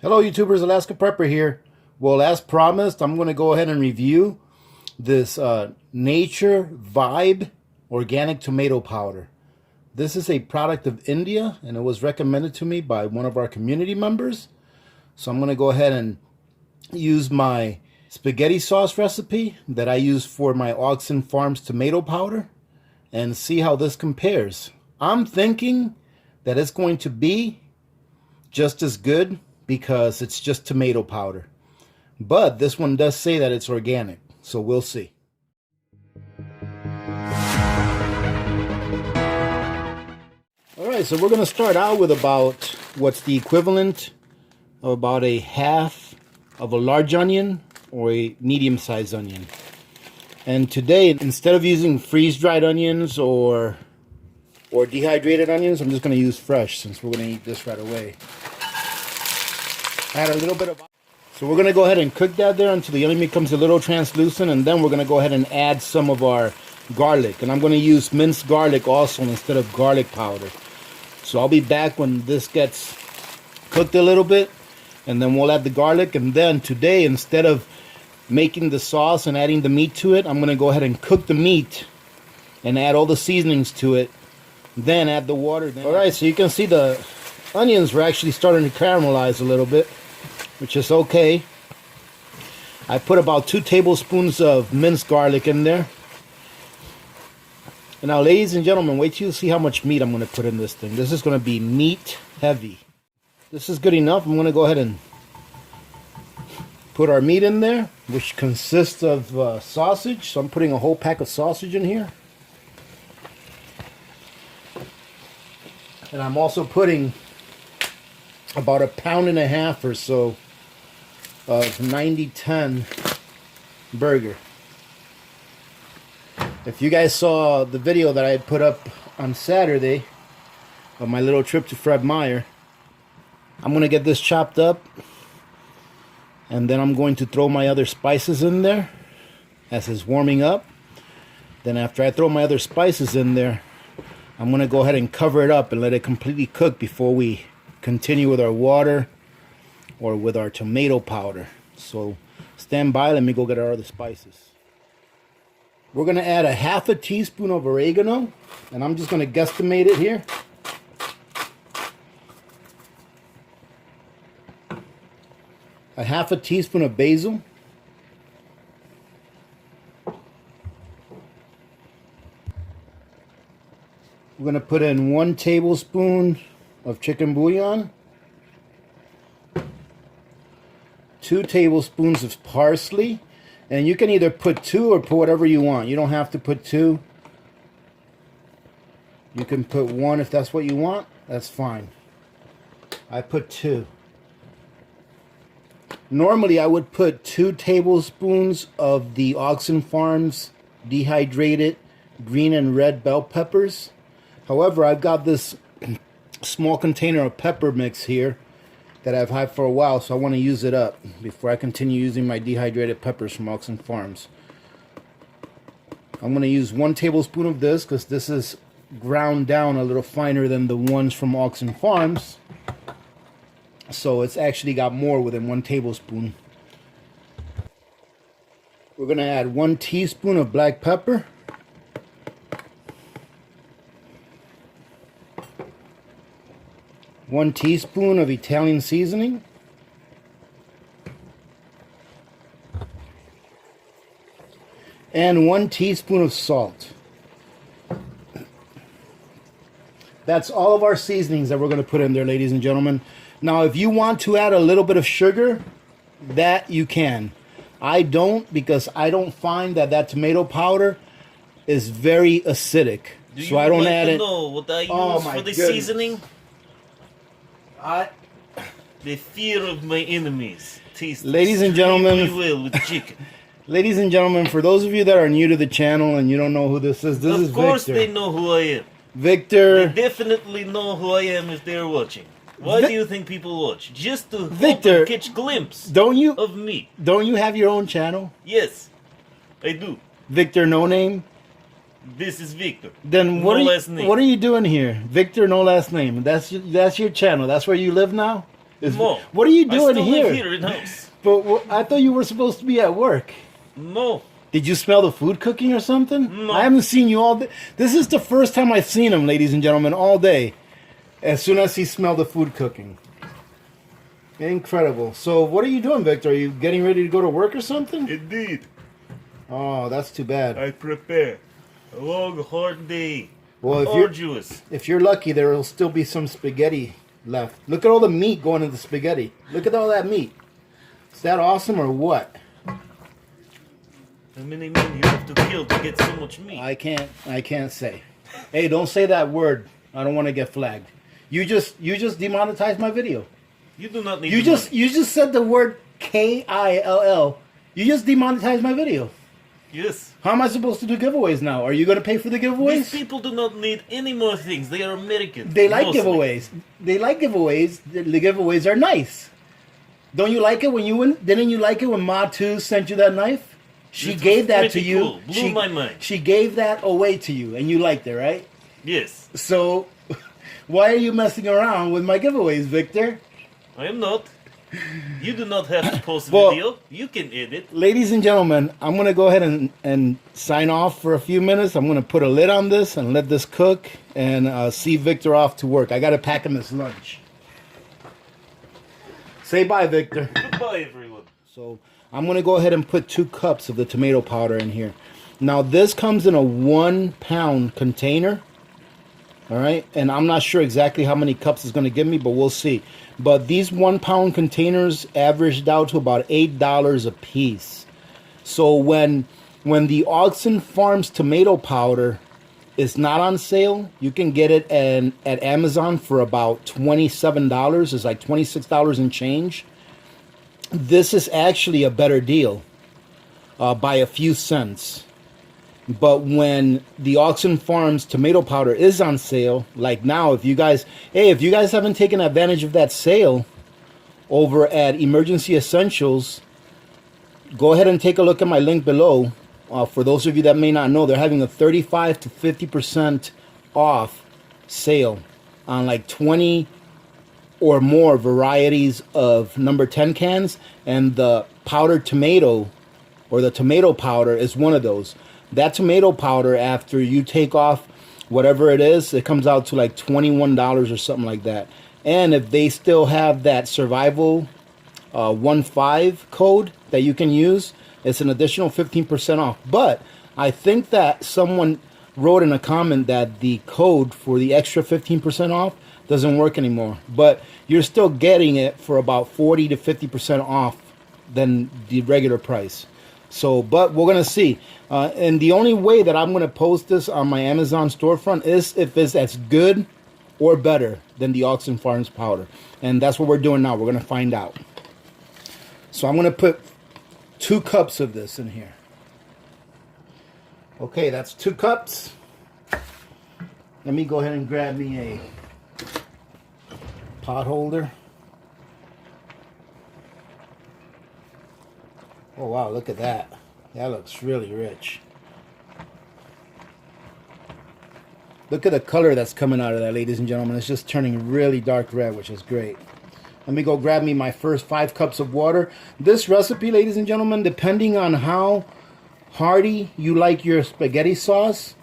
Hello YouTubers, Alaska Prepper here. Well, as promised, I'm going to go ahead and review this NATUREVIBE Organic Tomato Powder. This is a product of India and it was recommended to me by one of our community members. So I'm going to go ahead and use my spaghetti sauce recipe that I use for my Augason Farms Tomato Powder and see how this compares. I'm thinking that it's going to be just as good because it's just tomato powder. But this one does say that it's organic, so we'll see. Alright, so we're going to start out with about what's the equivalent of about a half of a large onion or a medium-sized onion. And today, instead of using freeze-dried onions or dehydrated onions, I'm just going to use fresh since we're going to eat this right away. Add a little bit of... So we're going to go ahead and cook that there until the onion becomes a little translucent, and then we're going to go ahead and add some of our garlic. And I'm going to use minced garlic also instead of garlic powder. So I'll be back when this gets cooked a little bit, and then we'll add the garlic. And then today, instead of making the sauce and adding the meat to it, I'm going to go ahead and cook the meat and add all the seasonings to it, then add the water. Alright, so you can see the onions were actually starting to caramelize a little bit, which is okay. I put about 2 tablespoons of minced garlic in there. And now, ladies and gentlemen, wait till you see how much meat I'm going to put in this thing. This is going to be meat heavy. This is good enough. I'm going to go ahead and put our meat in there, which consists of sausage. So I'm putting a whole pack of sausage in here. And I'm also putting about 1.5 pounds or so of 90-10 burger. If you guys saw the video that I had put up on Saturday of my little trip to Fred Meyer, I'm going to get this chopped up and then I'm going to throw my other spices in there as it's warming up. Then after I throw my other spices in there, I'm going to go ahead and cover it up and let it completely cook before we continue with our water or with our tomato powder. So stand by, let me go get our other spices. We're going to add 1/2 teaspoon of oregano, and I'm just going to guesstimate it here. A 1/2 teaspoon of basil. We're going to put in 1 tablespoon of chicken bouillon, 2 tablespoons of parsley, and you can either put 2 or put whatever you want. You don't have to put 2. You can put 1 if that's what you want. That's fine. I put 2. Normally I would put 2 tablespoons of the Augason Farms dehydrated green and red bell peppers. However, I've got this small container of pepper mix here that I've had for a while, so I want to use it up before I continue using my dehydrated peppers from Augason Farms. I'm going to use 1 tablespoon of this because this is ground down a little finer than the ones from Augason Farms, so it's actually got more within 1 tablespoon. We're going to add 1 teaspoon of black pepper, 1 teaspoon of Italian seasoning, and 1 teaspoon of salt. That's all of our seasonings that we're going to put in there, ladies and gentlemen. Now, if you want to add a little bit of sugar, that you can. I don't, because I don't find that tomato powder is very acidic. So I don't add it. Do you know what I use for the seasoning? The fear of my enemies. Ladies and gentlemen, well with chicken. Ladies and gentlemen, for those of you that are new to the channel and you don't know who this is Victor. Of course they know who I am. Victor. They definitely know who I am if they're watching. Why do you think people watch? Just to Victor, catch a glimpse of me. Don't you have your own channel? Yes, I do. Victor No Name? This is Victor. Then what are you doing here? Victor, no last name. That's your channel. That's where you live now? No. What are you doing I still here? live here in house. But I thought you were supposed to be at work. No. Did you smell the food cooking or something? No. I haven't seen you all day. This is the first time I've seen him, ladies and gentlemen, all day. As soon as he smelled the food cooking. Incredible. So what are you doing, Victor? Are you getting ready to go to work or something? Indeed. Oh, that's too bad. I prepare. A long, hard day. Well, if you're lucky, there will still be some spaghetti left. Look at all the meat going into the spaghetti. Look at all that meat. Is that awesome or what? How many men you have to kill to get so much meat? I can't say. Hey, don't say that word. I don't want to get flagged. You just demonetized my video. You do not need you just said the word KILL. You just demonetized my video. Yes. How am I supposed to do giveaways now? Are you going to pay for the giveaways? These people do not need any more things. They are Americans. They like mostly. giveaways. They like giveaways. The giveaways are nice. Don't you like it when you win? Didn't you like it when Ma 2 sent you that knife? She gave that to you. Cool. Blew my mind. She gave that away to you, and you liked it, right? Yes. So, why are you messing around with my giveaways, Victor? I am not. You do not have to post a video. You can edit. Ladies and gentlemen, I'm going to go ahead and sign off for a few minutes. I'm going to put a lid on this and let this cook and see Victor off to work. I got to pack him his lunch. Say bye, Victor. Goodbye, everyone. So I'm going to go ahead and put 2 cups of the tomato powder in here. Now, this comes in a 1-pound container. All right, and I'm not sure exactly how many cups it's going to give me, but we'll see. But these 1-pound containers averaged out to about $8 a piece. So when the Augason Farms Tomato Powder is not on sale, you can get it at Amazon for about $27. It's like $26 and change. This is actually a better deal by a few cents. But when the Augason Farms tomato powder is on sale, like now, if you guys haven't taken advantage of that sale over at Emergency Essentials, go ahead and take a look at my link below. For those of you that may not know, they're having a 35 to 50% off sale on like 20 or more varieties of number 10 cans, and the powdered tomato or the tomato powder is one of those. That tomato powder, after you take off whatever it is, it comes out to like $21 or something like that. And if they still have that survival 15 code that you can use, it's an additional 15% off. But I think that someone wrote in a comment that the code for the extra 15% off doesn't work anymore. But you're still getting it for about 40 to 50% off than the regular price. So, but we're going to see. And the only way that I'm going to post this on my Amazon storefront is if it's as good or better than the Augason Farms powder. And that's what we're doing now. We're going to find out. So I'm going to put 2 cups of this in here. Okay, that's 2 cups. Let me go ahead and grab me a pot holder. Oh wow, look at that. That looks really rich. Look at the color that's coming out of that, ladies and gentlemen. It's just turning really dark red, which is great. Let me go grab me my first 5 cups of water. This recipe, ladies and gentlemen, depending on how hearty you like your spaghetti sauce,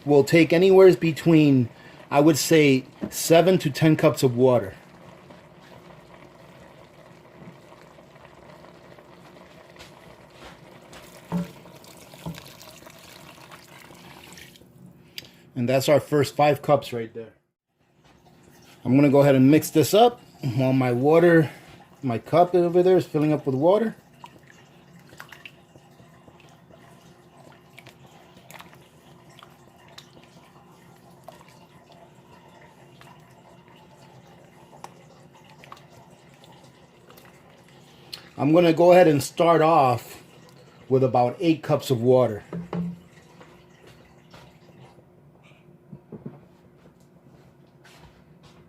will take anywhere between, I would say, 7 to 10 cups of water. And that's our first 5 cups right there. I'm going to go ahead and mix this up while my water, my cup over there is filling up with water. I'm going to go ahead and start off with about 8 cups of water.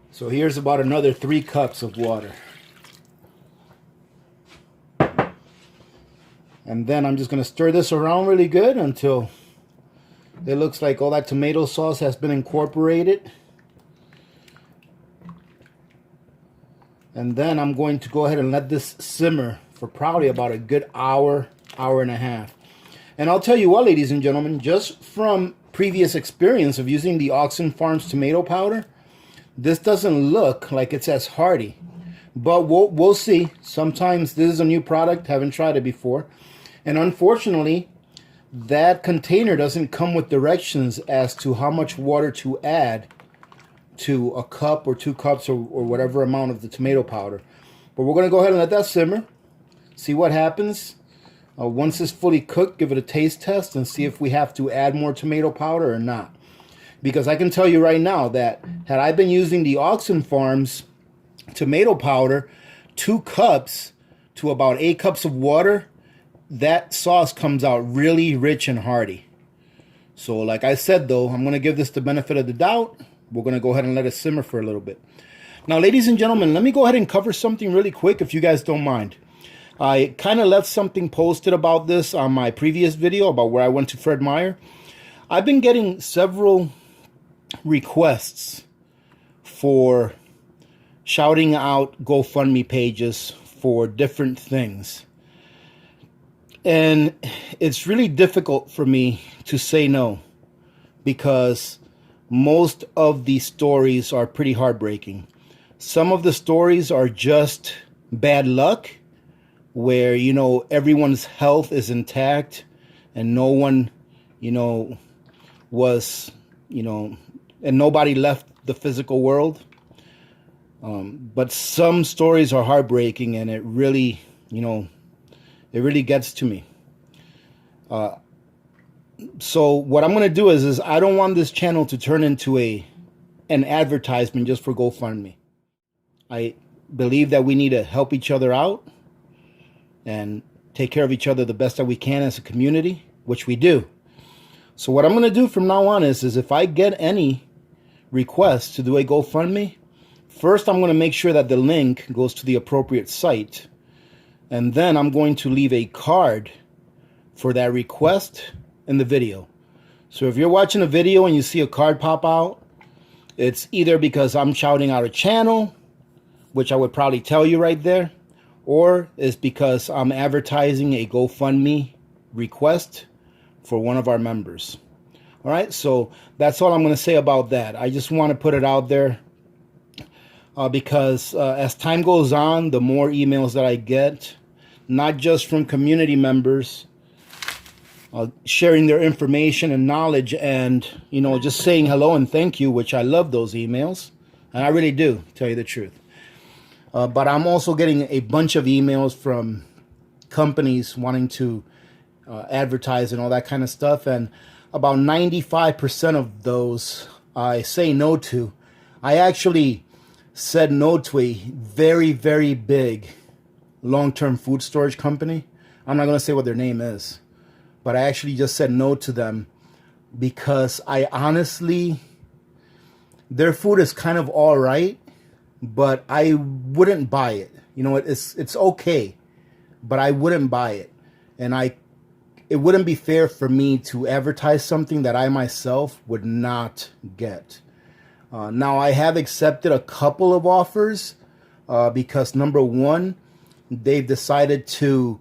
So here's about another 3 cups of water. And then I'm just going to stir this around really good until it looks like all that tomato sauce has been incorporated. And then I'm going to go ahead and let this simmer for probably about a good hour, hour and a half. And I'll tell you what, ladies and gentlemen, just from previous experience of using the Augason Farms Tomato Powder, this doesn't look like it's as hardy. But we'll see. Sometimes this is a new product, haven't tried it before. And unfortunately, that container doesn't come with directions as to how much water to add to a cup or 2 cups or whatever amount of the tomato powder. But we're going to go ahead and let that simmer, see what happens. Once it's fully cooked, give it a taste test and see if we have to add more tomato powder or not. Because I can tell you right now that had I been using the Augason Farms tomato powder, 2 cups to about 8 cups of water, that sauce comes out really rich and hearty. So like I said though, I'm going to give this the benefit of the doubt. We're going to go ahead and let it simmer for a little bit. Now, ladies and gentlemen, let me go ahead and cover something really quick if you guys don't mind. I kind of left something posted about this on my previous video about where I went to Fred Meyer. I've been getting several requests for shouting out GoFundMe pages for different things. And it's really difficult for me to say no, because most of these stories are pretty heartbreaking. Some of the stories are just bad luck, where, you know, everyone's health is intact and no one, you know, was, you know, and nobody left the physical world. But some stories are heartbreaking, and it really, you know, it really gets to me. So what I'm going to do is I don't want this channel to turn into an advertisement just for GoFundMe. I believe that we need to help each other out and take care of each other the best that we can as a community, which we do. So what I'm going to do from now on is if I get any requests to do a GoFundMe, first I'm going to make sure that the link goes to the appropriate site. And then I'm going to leave a card for that request in the video. So if you're watching a video and you see a card pop out, it's either because I'm shouting out a channel, which I would probably tell you right there, or it's because I'm advertising a GoFundMe request for one of our members. All right, so that's all I'm going to say about that. I just want to put it out there because as time goes on, the more emails that I get, not just from community members, sharing their information and knowledge and, you know, just saying hello and thank you, which I love those emails. And I really do, to tell you the truth. But I'm also getting a bunch of emails from companies wanting to advertise and all that kind of stuff. And about 95% of those I say no to. I actually said no to a very, very big long-term food storage company. I'm not going to say what their name is, but I actually just said no to them because I honestly, their food is kind of all right, but I wouldn't buy it. You know, it's okay, but I wouldn't buy it. And it wouldn't be fair for me to advertise something that I myself would not get. Now, I have accepted a couple of offers because, number one, they've decided to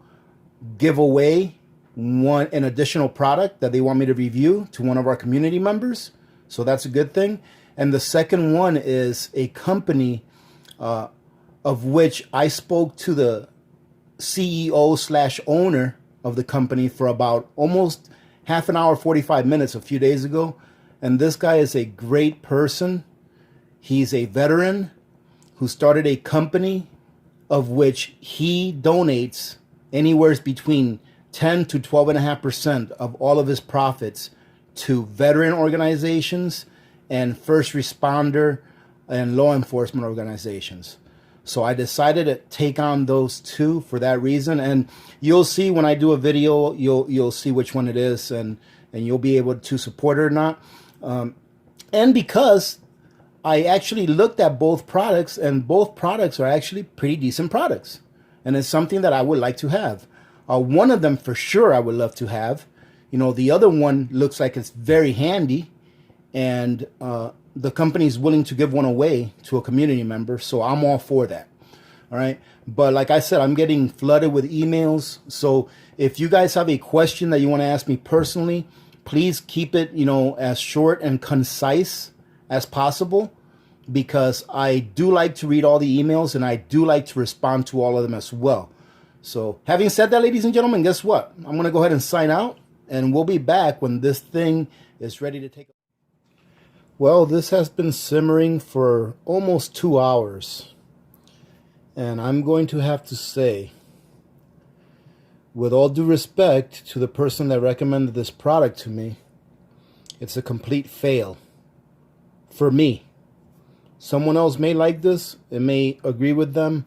give away an additional product that they want me to review to one of our community members. So that's a good thing. And the second one is a company of which I spoke to the CEO/owner of the company for about almost half an hour, 45 minutes a few days ago. And this guy is a great person. He's a veteran who started a company of which he donates anywhere between 10 to 12.5% of all of his profits to veteran organizations and first responder and law enforcement organizations. So I decided to take on those two for that reason. And you'll see when I do a video, you'll see which one it is, and you'll be able to support it or not. And because I actually looked at both products, and both products are actually pretty decent products. And it's something that I would like to have. One of them for sure I would love to have. You know, the other one looks like it's very handy, and the company is willing to give one away to a community member, so I'm all for that. All right. But like I said, I'm getting flooded with emails. So if you guys have a question that you want to ask me personally, please keep it, as short and concise as possible, because I do like to read all the emails and I do like to respond to all of them as well. So having said that, ladies and gentlemen, guess what? I'm going to go ahead and sign out, and we'll be back when this thing is ready to take. Well, this has been simmering for almost 2 hours. And I'm going to have to say, with all due respect to the person that recommended this product to me, it's a complete fail for me. Someone else may like this. It may agree with them.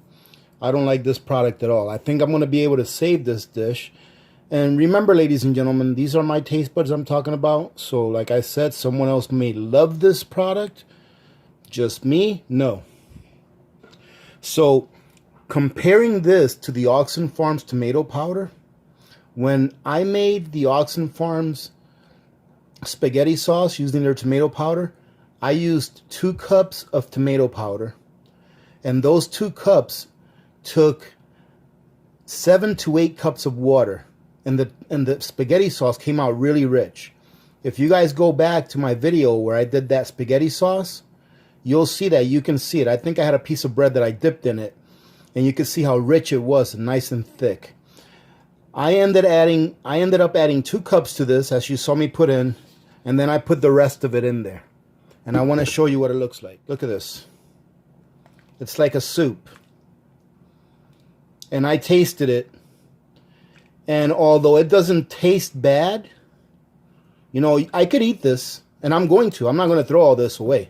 I don't like this product at all. I think I'm going to be able to save this dish. And remember, ladies and gentlemen, these are my taste buds I'm talking about. So like I said, someone else may love this product. Just me? No. So comparing this to the Augason Farms tomato powder, when I made the Augason Farms spaghetti sauce using their tomato powder, I used 2 cups of tomato powder. And those 2 cups took 7 to 8 cups of water, and the spaghetti sauce came out really rich. If you guys go back to my video where I did that spaghetti sauce, you'll see that. You can see it. I think I had a piece of bread that I dipped in it, and you can see how rich it was, and nice and thick. I ended up adding 2 cups to this, as you saw me put in, and then I put the rest of it in there. And I want to show you what it looks like. Look at this. It's like a soup. And I tasted it, and although it doesn't taste bad, I could eat this, and I'm going to. I'm not going to throw all this away.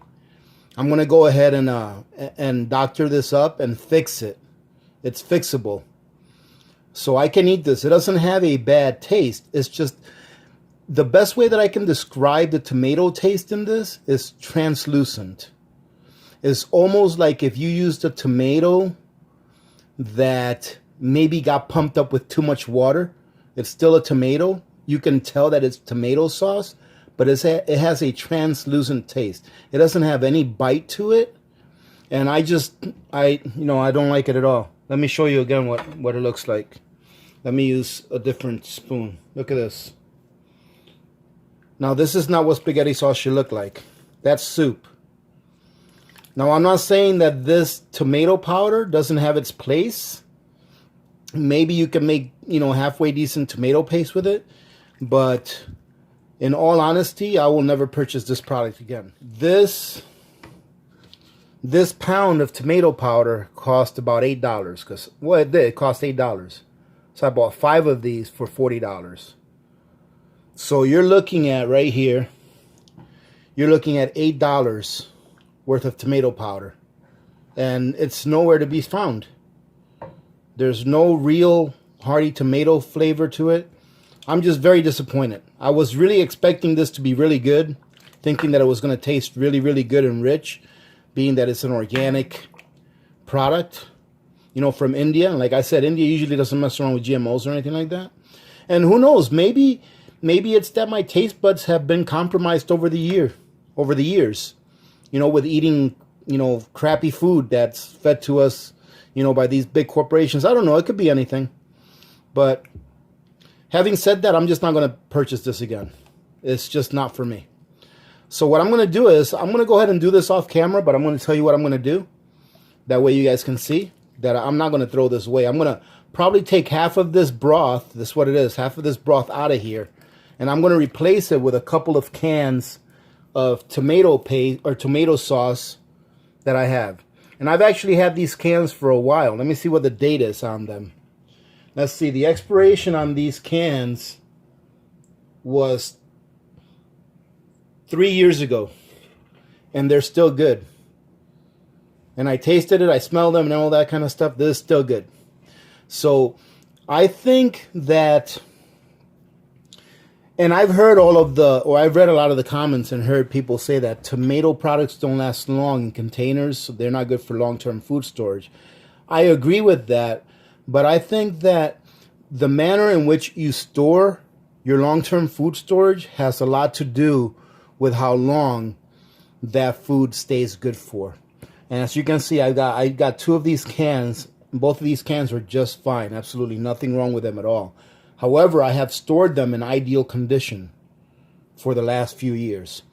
I'm going to go ahead and doctor this up and fix it. It's fixable. So I can eat this. It doesn't have a bad taste. It's just the best way that I can describe the tomato taste in this is translucent. It's almost like if you used a tomato that maybe got pumped up with too much water. It's still a tomato. You can tell that it's tomato sauce, but it has a translucent taste. It doesn't have any bite to it, and I don't like it at all. Let me show you again what it looks like. Let me use a different spoon. Look at this. Now this is not what spaghetti sauce should look like. That's soup. Now, I'm not saying that this tomato powder doesn't have its place. Maybe you can make, halfway decent tomato paste with it. But in all honesty, I will never purchase this product again. This pound of tomato powder cost about $8. It did. It cost $8. So I bought 5 of these for $40. So you're looking at right here, you're looking at $8 worth of tomato powder, and it's nowhere to be found. There's no real hearty tomato flavor to it. I'm just very disappointed. I was really expecting this to be really good, thinking that it was going to taste really, really good and rich, being that it's an organic product, from India. And like I said, India usually doesn't mess around with GMOs or anything like that. And who knows, maybe it's that my taste buds have been compromised over the years. With eating, crappy food that's fed to us, by these big corporations. I don't know. It could be anything. But having said that, I'm just not going to purchase this again. It's just not for me. So what I'm going to do is I'm going to go ahead and do this off camera, but I'm going to tell you what I'm going to do. That way you guys can see that I'm not going to throw this away. I'm going to probably take half of this broth. This is what it is. Half of this broth out of here. And I'm going to replace it with a couple of cans of tomato paste or tomato sauce that I have. And I've actually had these cans for a while. Let me see what the date is on them. Let's see. The expiration on these cans was 3 years ago. And they're still good. And I tasted it. I smelled them and all that kind of stuff. This is still good. So I think that... And I've heard I've read a lot of the comments and heard people say that tomato products don't last long in containers, so they're not good for long-term food storage. I agree with that, but I think that the manner in which you store your long-term food storage has a lot to do with how long that food stays good for. And as you can see, I got 2 of these cans Both of these cans are just fine. Absolutely nothing wrong with them at all. However, I have stored them in ideal condition for the last few years.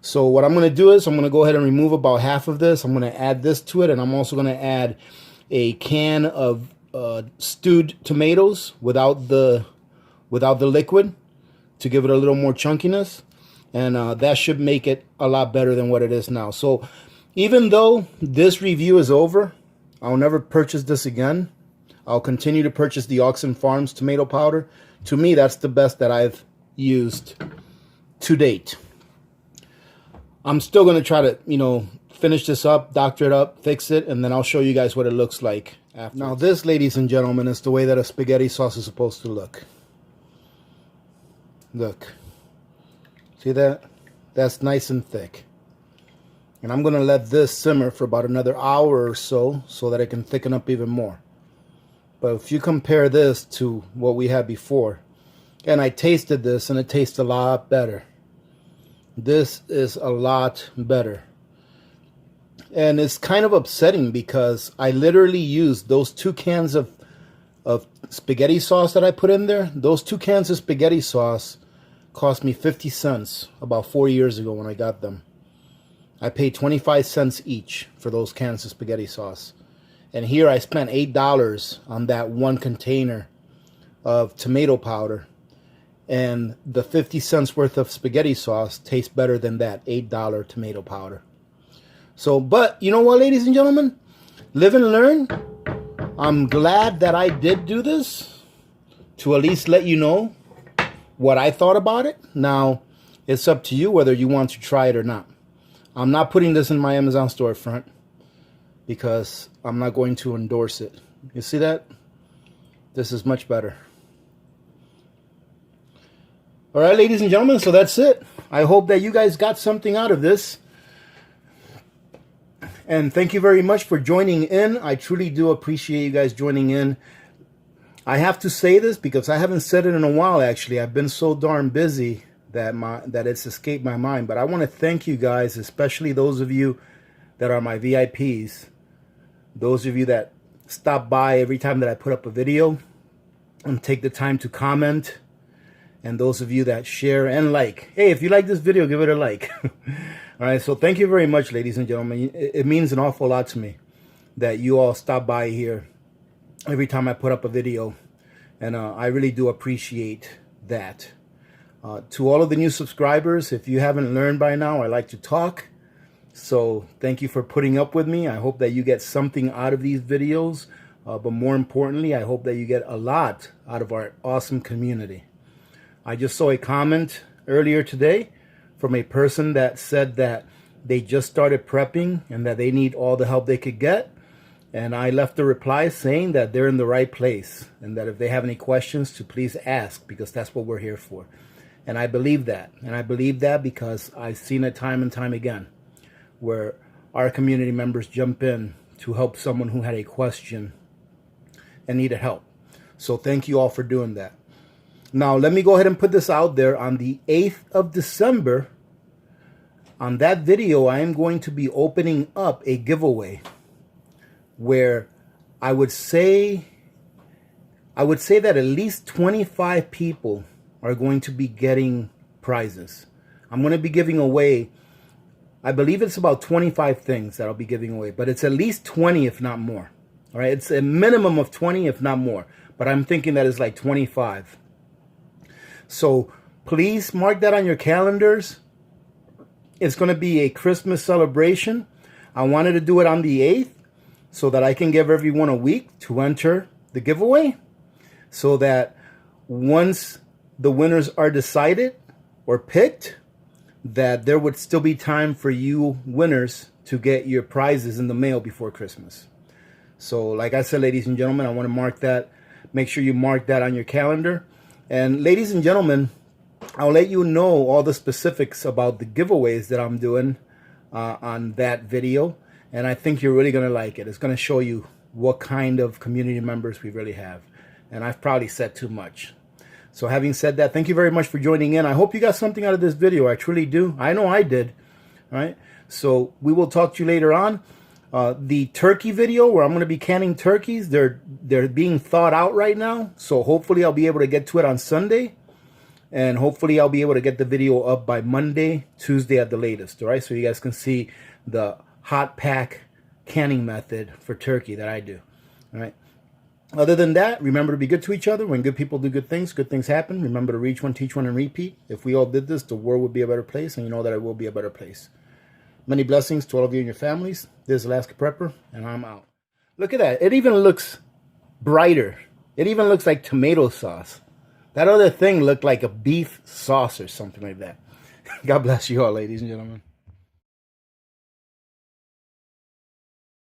So what I'm going to do is I'm going to go ahead and remove about half of this. I'm going to add this to it, and I'm also going to add a can of stewed tomatoes without the liquid to give it a little more chunkiness, and that should make it a lot better than what it is now. So even though this review is over, I'll never purchase this again. I'll continue to purchase the Augason Farms Tomato Powder. To me, that's the best that I've used to date. I'm still going to try to, finish this up, doctor it up, fix it, and then I'll show you guys what it looks like after. Now this, ladies and gentlemen, is the way that a spaghetti sauce is supposed to look. Look. See that? That's nice and thick. And I'm going to let this simmer for about another hour or so that it can thicken up even more. But if you compare this to what we had before, and I tasted this and it tastes a lot better. This is a lot better. And it's kind of upsetting because I literally used those 2 cans of spaghetti sauce that I put in there. Those 2 cans of spaghetti sauce cost me 50 cents about 4 years ago when I got them. I paid 25 cents each for those cans of spaghetti sauce. And here I spent $8 on that 1 container of tomato powder. And the 50 cents worth of spaghetti sauce tastes better than that $8 tomato powder. So, but you know what, ladies and gentlemen? Live and learn. I'm glad that I did do this to at least let you know what I thought about it. Now, it's up to you whether you want to try it or not. I'm not putting this in my Amazon storefront because I'm not going to endorse it. You see that? This is much better. All right, ladies and gentlemen, so that's it. I hope that you guys got something out of this. And thank you very much for joining in. I truly do appreciate you guys joining in. I have to say this because I haven't said it in a while, actually. I've been so darn busy that it's escaped my mind. But I want to thank you guys, especially those of you that are my VIPs. Those of you that stop by every time that I put up a video and take the time to comment. And those of you that share and like. Hey, if you like this video, give it a like. All right, so thank you very much, ladies and gentlemen. It means an awful lot to me that you all stop by here every time I put up a video. And I really do appreciate that. To all of the new subscribers, if you haven't learned by now, I like to talk. So thank you for putting up with me. I hope that you get something out of these videos. But more importantly, I hope that you get a lot out of our awesome community. I just saw a comment earlier today from a person that said that they just started prepping and that they need all the help they could get. And I left a reply saying that they're in the right place and that if they have any questions to please ask, because that's what we're here for. And I believe that. And I believe that because I've seen it time and time again where our community members jump in to help someone who had a question and needed help. So thank you all for doing that. Now, let me go ahead and put this out there. On the 8th of December, on that video, I am going to be opening up a giveaway where I would say that at least 25 people are going to be getting prizes. I'm going to be giving away, I believe it's about 25 things that I'll be giving away, but it's at least 20 if not more. All right, it's a minimum of 20 if not more, but I'm thinking that it's like 25. So please mark that on your calendars. It's going to be a Christmas celebration. I wanted to do it on the 8th so that I can give everyone a week to enter the giveaway so that once the winners are decided or picked, that there would still be time for you winners to get your prizes in the mail before Christmas. So like I said, ladies and gentlemen, I want to mark that. Make sure you mark that on your calendar. And ladies and gentlemen, I'll let you know all the specifics about the giveaways that I'm doing on that video. And I think you're really going to like it. It's going to show you what kind of community members we really have. And I've probably said too much. So having said that, thank you very much for joining in. I hope you got something out of this video. I truly do. I know I did. All right. So we will talk to you later on. The turkey video where I'm going to be canning turkeys, they're being thawed out right now. So hopefully I'll be able to get to it on Sunday. And hopefully I'll be able to get the video up by Monday, Tuesday at the latest. All right, so you guys can see the hot pack canning method for turkey that I do. All right. Other than that, remember to be good to each other. When good people do good things happen. Remember to reach one, teach one, and repeat. If we all did this, the world would be a better place, and you know that it will be a better place. Many blessings to all of you and your families. This is Alaska Prepper, and I'm out. Look at that. It even looks brighter. It even looks like tomato sauce. That other thing looked like a beef sauce or something like that. God bless you all, ladies and gentlemen.